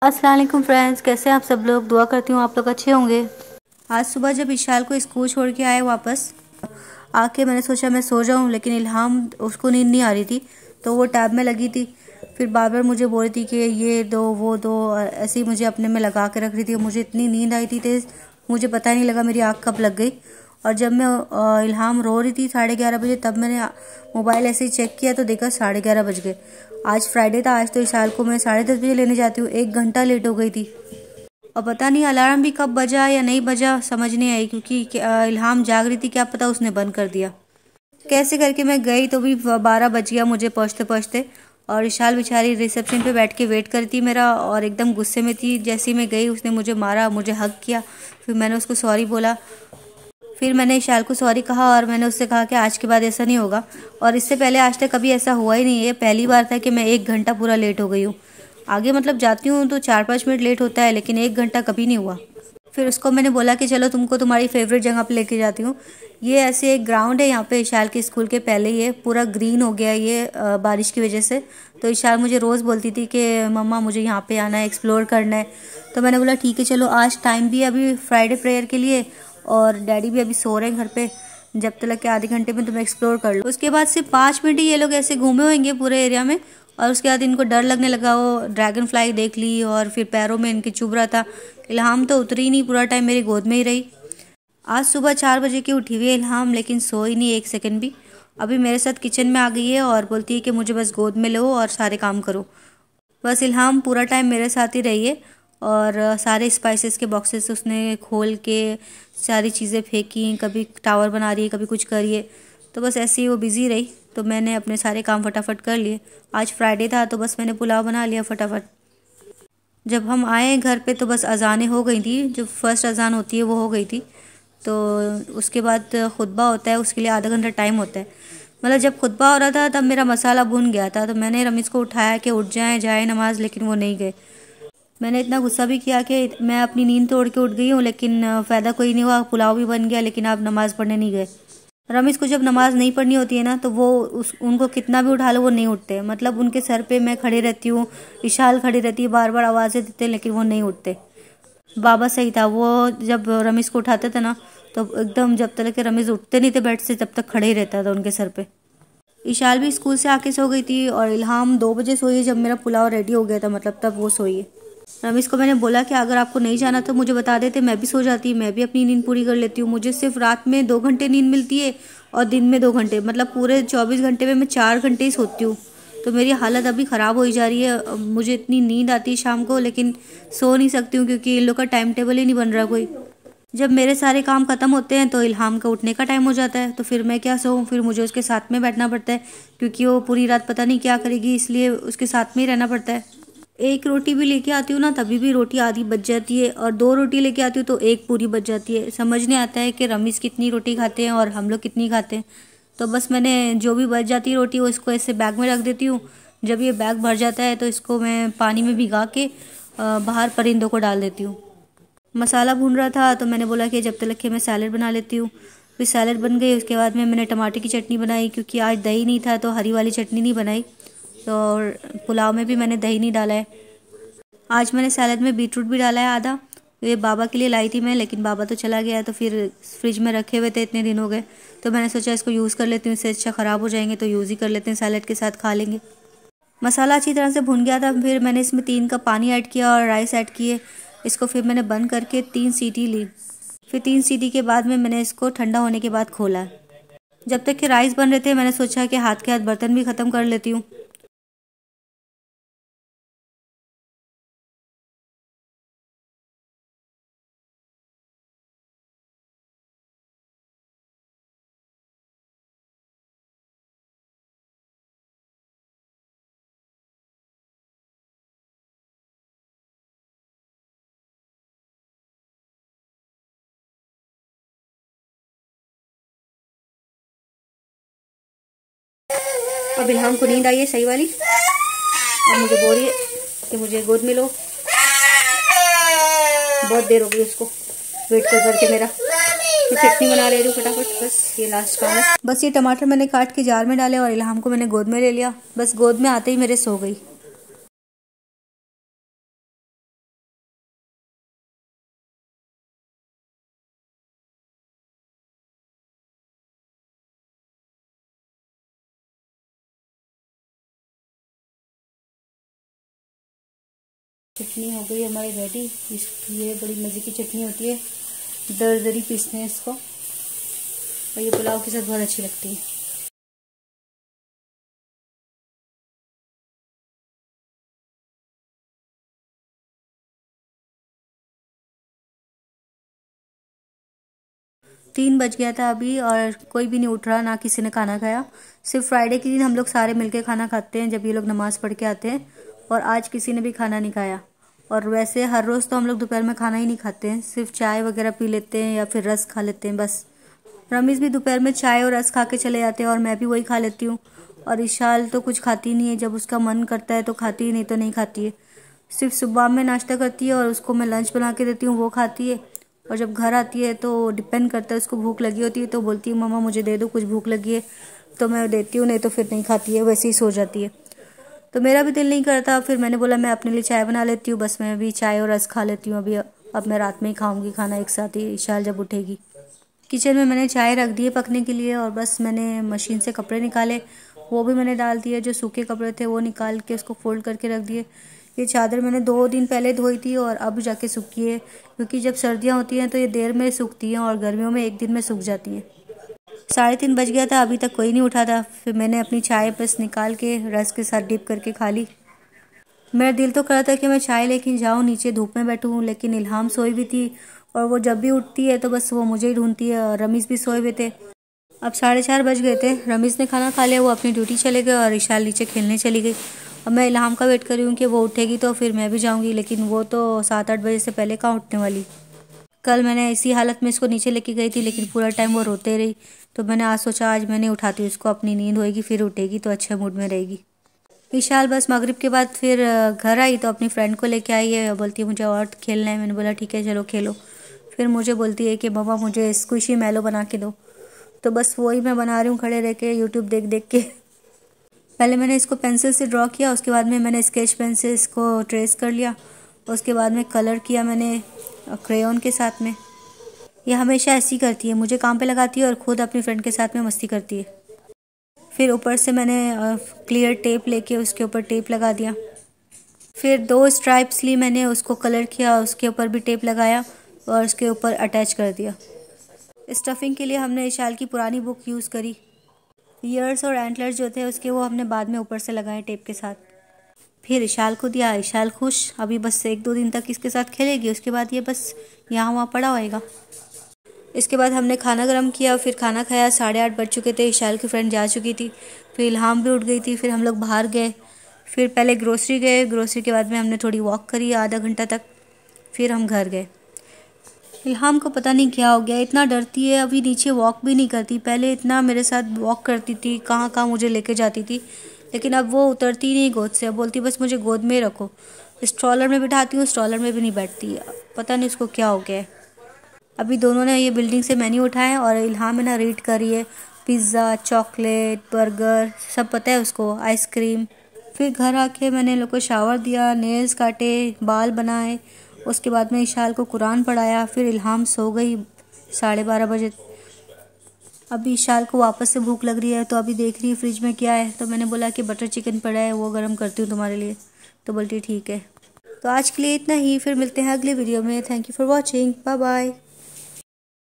अस्सलाम वालेकुम फ्रेंड्स, कैसे हैं आप सब लोग। दुआ करती हूँ आप लोग अच्छे होंगे। आज सुबह जब इशाल को स्कूल छोड़ के आए वापस आके मैंने सोचा मैं सो जाऊँ, लेकिन इल्हाम उसको नींद नहीं आ रही थी तो वो टैब में लगी थी। फिर बार बार मुझे बोल रही थी कि ये दो वो दो, और ऐसे ही मुझे अपने में लगा के रख रही थी। मुझे इतनी नींद आई थी तेज, मुझे पता ही नहीं लगा मेरी आँख कब लग गई। और जब मैं इल्हाम रो रही थी 11:30 बजे, तब मैंने मोबाइल ऐसे ही चेक किया तो देखा 11:30 बज गए। आज फ्राइडे था, आज तो इशाल को मैं 10:30 बजे लेने जाती हूँ। 1 घंटा लेट हो गई थी और पता नहीं अलार्म भी कब बजा या नहीं बजा, समझ नहीं आई, क्योंकि इल्हाम जाग रही थी, क्या पता उसने बंद कर दिया। कैसे करके मैं गई तो भी 12 बज गया मुझे पहुँचते पहुँचते। और इशाल बेचारी रिसेप्शन पे बैठ के वेट करती मेरा, और एकदम गुस्से में थी। जैसे ही मैं गई उसने मुझे मारा, मुझे हक किया। फिर मैंने उसको सॉरी बोला। फिर मैंने इशाल को सॉरी कहा और मैंने उससे कहा कि आज के बाद ऐसा नहीं होगा। और इससे पहले आज तक कभी ऐसा हुआ ही नहीं है, पहली बार था कि मैं 1 घंटा पूरा लेट हो गई हूँ। आगे मतलब जाती हूँ तो 4-5 मिनट लेट होता है, लेकिन 1 घंटा कभी नहीं हुआ। फिर उसको मैंने बोला कि चलो तुमको तुम्हारी फेवरेट जगह पे लेके जाती हूँ। ये ऐसे एक ग्राउंड है यहाँ पे, इशाल के स्कूल के पहले ही है, पूरा ग्रीन हो गया ये बारिश की वजह से। तो इशाल मुझे रोज़ बोलती थी कि मम्मा मुझे यहाँ पे आना है, एक्सप्लोर करना है। तो मैंने बोला ठीक है चलो, आज टाइम भी है अभी फ्राइडे प्रेयर के लिए, और डैडी भी अभी सो रहे हैं घर पे। जब तक के आधे घंटे में तुम एक्सप्लोर कर लो। उसके बाद सिर्फ 5 मिनट ही ये लोग ऐसे घूमे होंगे पूरे एरिया में, और उसके बाद इनको डर लगने लगा। वो ड्रैगन फ्लाई देख ली और फिर पैरों में इनके चुभ रहा था। इल्हाम तो उतरी ही नहीं, पूरा टाइम मेरी गोद में ही रही। आज सुबह 4 बजे की उठी हुई है इल्हाम, लेकिन सोई नहीं 1 सेकंड भी। अभी मेरे साथ किचन में आ गई है और बोलती है कि मुझे बस गोद में लो और सारे काम करो। बस इल्हाम पूरा टाइम मेरे साथ ही रही है। और सारे स्पाइसेस के बॉक्सेस उसने खोल के सारी चीज़ें फेंकी, कभी टावर बना रही है, कभी कुछ कर रही है। तो बस ऐसे ही वो बिज़ी रही, तो मैंने अपने सारे काम फटाफट कर लिए। आज फ्राइडे था तो बस मैंने पुलाव बना लिया फटाफट। जब हम आए घर पे तो बस अजानें हो गई थी, जो फर्स्ट अजान होती है वो हो गई थी। तो उसके बाद खुतबा होता है, उसके लिए आधा घंटा टाइम होता है। मतलब जब खुतबा हो रहा था तब मेरा मसाला भुन गया था, तो मैंने रमीज़ को उठाया कि उठ जाए जाए नमाज, लेकिन वो नहीं गए। मैंने इतना गुस्सा भी किया कि मैं अपनी नींद तोड़ के उठ गई हूँ, लेकिन फ़ायदा कोई नहीं हुआ, पुलाव भी बन गया, लेकिन आप नमाज़ पढ़ने नहीं गए। रमीज़ को जब नमाज नहीं पढ़नी होती है ना, तो वो उनको कितना भी उठा लो वो नहीं उठते। मतलब उनके सर पे मैं खड़ी रहती हूँ, इशाल खड़ी रहती है, बार बार आवाज़ें देते हैं, लेकिन वो नहीं उठते। बाबा सही था, वो जब रमीज़ को उठाते थे ना, तो एकदम जब तक कि रमीज़ उठते नहीं थे बेड से, तब तक खड़े ही रहता था उनके सर पे। इशाल भी स्कूल से आके सो गई थी, और इल्हाम 2 बजे सोई है जब मेरा पुलाव रेडी हो गया था, मतलब तब वो सोई है। रमीज़ को मैंने बोला कि अगर आपको नहीं जाना तो मुझे बता देते, मैं भी सो जाती, मैं भी अपनी नींद पूरी कर लेती हूँ। मुझे सिर्फ रात में 2 घंटे नींद मिलती है और दिन में 2 घंटे, मतलब पूरे 24 घंटे में मैं 4 घंटे ही सोती हूँ। तो मेरी हालत अभी ख़राब हो ही जा रही है। मुझे इतनी नींद आती है शाम को, लेकिन सो नहीं सकती हूँ क्योंकि इन लोग का टाइम टेबल ही नहीं बन रहा कोई। जब मेरे सारे काम ख़त्म होते हैं तो इल्हाम का उठने का टाइम हो जाता है, तो फिर मैं क्या सोऊं, फिर मुझे उसके साथ में बैठना पड़ता है, क्योंकि वो पूरी रात पता नहीं क्या करेगी, इसलिए उसके साथ में ही रहना पड़ता है। एक रोटी भी लेके आती हूँ ना, तभी भी रोटी आधी बच जाती है, और 2 रोटी लेके आती हूँ तो एक पूरी बच जाती है। समझ नहीं आता है कि रमीज़ कितनी रोटी खाते हैं और हम लोग कितनी खाते हैं। तो बस मैंने जो भी बच जाती है रोटी, वो इसको ऐसे बैग में रख देती हूँ। जब ये बैग भर जाता है तो इसको मैं पानी में भिगा के बाहर परिंदों को डाल देती हूँ। मसाला भून रहा था तो मैंने बोला कि जब तक कि मैं सैलेड बना लेती हूँ। फिर सैलेड बन गई, उसके बाद में मैंने टमाटर की चटनी बनाई, क्योंकि आज दही नहीं था तो हरी वाली चटनी नहीं बनाई। तो पुलाव में भी मैंने दही नहीं डाला है। आज मैंने सैलेड में बीटरूट भी डाला है आधा। ये बाबा के लिए लाई थी मैं, लेकिन बाबा तो चला गया है, तो फिर फ्रिज में रखे हुए थे, इतने दिन हो गए, तो मैंने सोचा इसको यूज़ कर लेती हूँ, इससे अच्छा ख़राब हो जाएंगे तो यूज़ ही कर लेते हैं, सैलेड के साथ खा लेंगे। मसाला अच्छी तरह से भुन गया था, फिर मैंने इसमें 3 कप पानी ऐड किया और राइस ऐड किए। इसको फिर मैंने बंद करके 3 सीटी ली। फिर 3 सीटी के बाद में मैंने इसको ठंडा होने के बाद खोला। जब तक कि राइस बन रहे थे मैंने सोचा कि हाथ के हाथ बर्तन भी ख़त्म कर लेती हूँ। अब इल्हाम को नींद आई है सही वाली, और मुझे बोल रही है कि मुझे गोद में लो। बहुत देर हो गई उसको वेट कर करके मेरा। मैं चटनी बना ले रही हूँ फटाफट, बस ये लास्ट काम है। बस ये टमाटर मैंने काट के जार में डाले और इल्हाम को मैंने गोद में ले लिया। बस गोद में आते ही मेरे सो गई। चटनी हो गई हमारी रेडी। ये बड़ी मज़े की चटनी होती है, दरदरी पीसते हैं इसको और ये पुलाव के साथ बहुत अच्छी लगती है। तीन बज गया था अभी और कोई भी नहीं उठ रहा, ना किसी ने खाना खाया। सिर्फ फ्राइडे के दिन हम लोग सारे मिलके खाना खाते हैं जब ये लोग नमाज़ पढ़ के आते हैं, और आज किसी ने भी खाना नहीं खाया। और वैसे हर रोज़ तो हम लोग दोपहर में खाना ही नहीं खाते हैं, सिर्फ चाय वगैरह पी लेते हैं या फिर रस खा लेते हैं बस। रमीज़ भी दोपहर में चाय और रस खा के चले जाते हैं और मैं भी वही खा लेती हूँ। और इशाल तो कुछ खाती नहीं है, जब उसका मन करता है तो खाती है, नहीं तो नहीं खाती है। सिर्फ सुबह में नाश्ता करती है और उसको मैं लंच बना के देती हूँ, वो खाती है। और जब घर आती है तो डिपेंड करता है, उसको भूख लगी होती है तो बोलती है मम्मा मुझे दे दो, कुछ भूख लगी है, तो मैं देती हूँ, नहीं तो फिर नहीं खाती है, वैसे ही सो जाती है। तो मेरा भी दिल नहीं करता, फिर मैंने बोला मैं अपने लिए चाय बना लेती हूँ, बस मैं भी चाय और रस खा लेती हूँ अभी। अब मैं रात में ही खाऊंगी खाना एक साथ ही, इशाल जब उठेगी। किचन में मैंने चाय रख दी है पकने के लिए और बस मैंने मशीन से कपड़े निकाले, वो भी मैंने डाल दिए। जो सूखे कपड़े थे वो निकाल के उसको फोल्ड करके रख दिए। ये चादर मैंने 2 दिन पहले धोई थी और अब जाके सूखी है, क्योंकि जब सर्दियाँ होती हैं तो ये देर में सूखती हैं और गर्मियों में 1 दिन में सूख जाती हैं। 3:30 बज गया था, अभी तक कोई नहीं उठा था। फिर मैंने अपनी चाय बस निकाल के रस के साथ डिप करके खा ली। मेरा दिल तो कर रहा था कि मैं चाय लेके जाऊँ नीचे धूप में बैठूँ, लेकिन इल्हाम सोई भी थी और वो जब भी उठती है तो बस वो मुझे ही ढूंढती है। और रमीज़ भी सोए हुए थे। अब 4:30 बज गए थे। रमीज़ ने खाना खा लिया, वो अपनी ड्यूटी चले गए और इशाल नीचे खेलने चली गई। अब मैं इल्हाम का वेट कर रही हूँ कि वो उठेगी तो फिर मैं भी जाऊँगी, लेकिन वो तो 7-8 बजे से पहले कहाँ उठने वाली। कल मैंने इसी हालत में इसको नीचे लेके गई थी, लेकिन पूरा टाइम वो रोते रही। तो मैंने आज सोचा आज मैं नहीं उठाती हूँ इसको, अपनी नींद होएगी फिर उठेगी तो अच्छे मूड में रहेगी। इशाल बस मगरिब के बाद फिर घर आई तो अपनी फ्रेंड को लेके आई है, बोलती है मुझे और खेलना है। मैंने बोला ठीक है चलो खेलो। फिर मुझे बोलती है कि मम्मा मुझे स्क्विशी मैलो बना के दो, तो बस वही मैं बना रही हूँ खड़े रह के यूट्यूब देख देख के। पहले मैंने इसको पेंसिल से ड्रॉ किया, उसके बाद में मैंने स्केच पेन से इसको ट्रेस कर लिया, उसके बाद में कलर किया मैंने क्रेयॉन के साथ में। ये हमेशा ऐसी करती है, मुझे काम पे लगाती है और ख़ुद अपनी फ्रेंड के साथ में मस्ती करती है। फिर ऊपर से मैंने क्लियर टेप लेके उसके ऊपर टेप लगा दिया। फिर 2 स्ट्राइप्स ली मैंने, उसको कलर किया, उसके ऊपर भी टेप लगाया और उसके ऊपर अटैच कर दिया। स्टफिंग के लिए हमने इशाल की पुरानी बुक यूज़ करी। ईयर्स और एंटलर्स जो थे उसके वो हमने बाद में ऊपर से लगाए टेप के साथ। फिर इशाल को दिया, इशाल खुश। अभी बस 1-2 दिन तक इसके साथ खेलेगी, उसके बाद ये बस यहाँ वहाँ पड़ा होएगा। इसके बाद हमने खाना गर्म किया, फिर खाना खाया। 8:30 बज चुके थे, इशाल की फ्रेंड जा चुकी थी, फिर इल्हाम भी उठ गई थी। फिर हम लोग बाहर गए, फिर पहले ग्रोसरी गए, ग्रोसरी के बाद में हमने थोड़ी वॉक करी आधा घंटा तक, फिर हम घर गए। इल्हाम को पता नहीं क्या हो गया, इतना डरती है, अभी नीचे वॉक भी नहीं करती। पहले इतना मेरे साथ वॉक करती थी, कहाँ कहाँ मुझे लेके जाती थी, लेकिन अब वो उतरती नहीं गोद से। अब बोलती बस मुझे गोद में ही रखो। स्ट्रॉलर में बिठाती हूँ, स्ट्रॉलर में भी नहीं बैठती, पता नहीं उसको क्या हो गया है। अभी दोनों ने ये बिल्डिंग से मेन्यू उठाए और इल्हाम है ना रीड करी है, पिज़्ज़ा, चॉकलेट, बर्गर सब पता है उसको, आइसक्रीम। फिर घर आके मैंने इन लोग को शावर दिया, नेल्स काटे, बाल बनाए, उसके बाद में इशाल को कुरान पढ़ाया। फिर इल्हाम सो गई 12:30 बजे। अभी इशाल को वापस से भूख लग रही है तो अभी देख रही है फ्रिज में क्या है, तो मैंने बोला कि बटर चिकन पड़ा है वो गर्म करती हूँ तुम्हारे लिए, तो बोलती ठीक है। तो आज के लिए इतना ही, फिर मिलते हैं अगले वीडियो में। Thank you for watching, bye bye.